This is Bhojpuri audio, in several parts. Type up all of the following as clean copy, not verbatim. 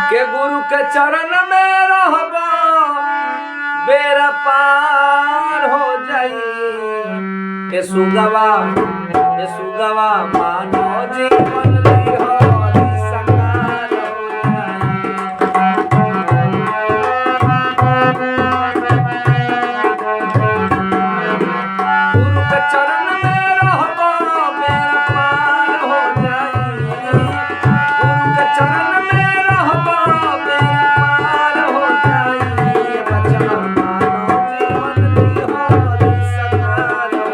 के गुरु के चरण में रहबो बेरा पार हो जाई। ए सुगवा मानो जीवन लिहोरी सकार हो जाई। गुरु के चरण में रहबो बेरा पार हो जाई। गुरु के चरण में रहबो बेरा पार हो जाई। बचवा मानो जीवन लिहोरी सकार हो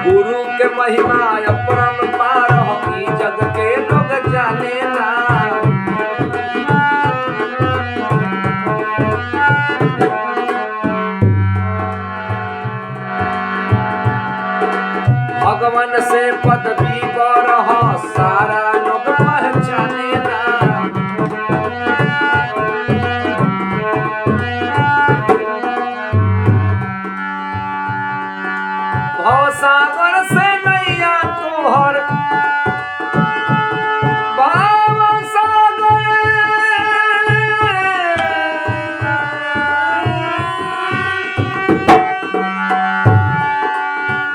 गुरु के महिमा अपरंपार होगी जग के लोग जानेला। भगवान से पदवी पर सारा लोग पहचानेला। भवसागर से नैया तोहर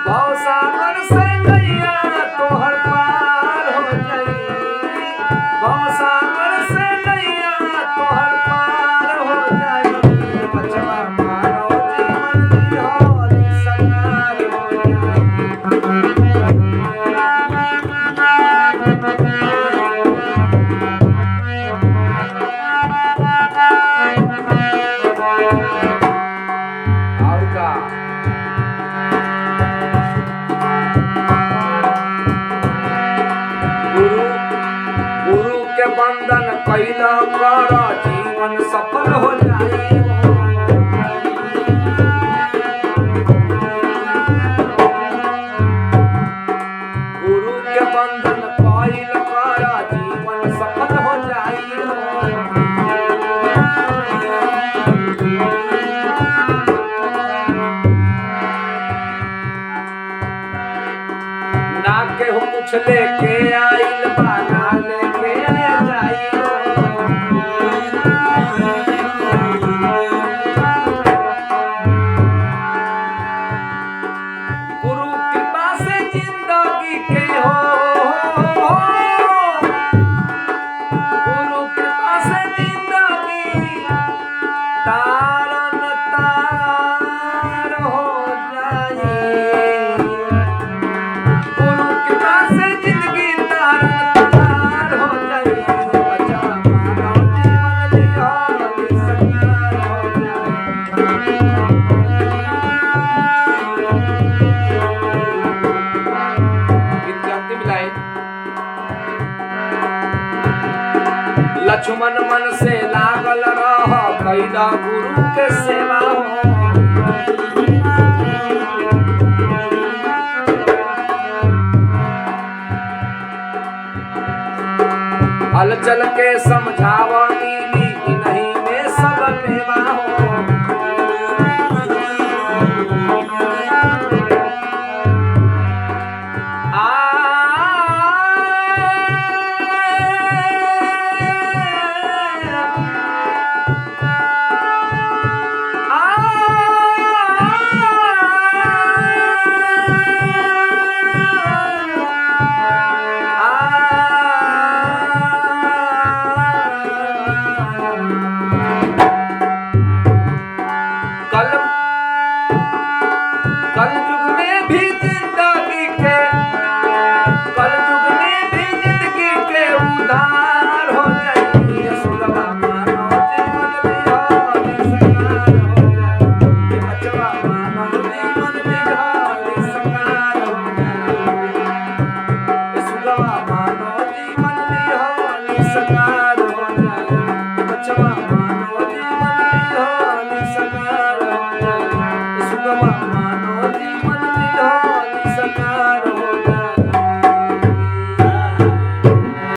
भवसागर से नैया तोहर पार हो जाई। भवसागर से नैया तोहर पार हो जाई। बचवा मानो जीवन लिहोरी सकार हो और का गुरु के बंधन कैला कर जीवन सफल हो जाए। गुरु के बंधन कैला कर जीवन सफल हो जाए। ना केहू कुछ लेके आइल बा ना लेके जाई। गुरु कृपा से जिंदगी के हो गुरु कृपा से जिंदगी तारन तार हो जाई। गुरु कृपा से जिंदगी तारन तार हो जाई। बचवा मानो जीवन लिहोरी सकार हो जाई। गीत की अंतिम लाइन लक्ष्मण मन से लागल रह कैला गुरु के सेवा हो। हल चल के समझावनी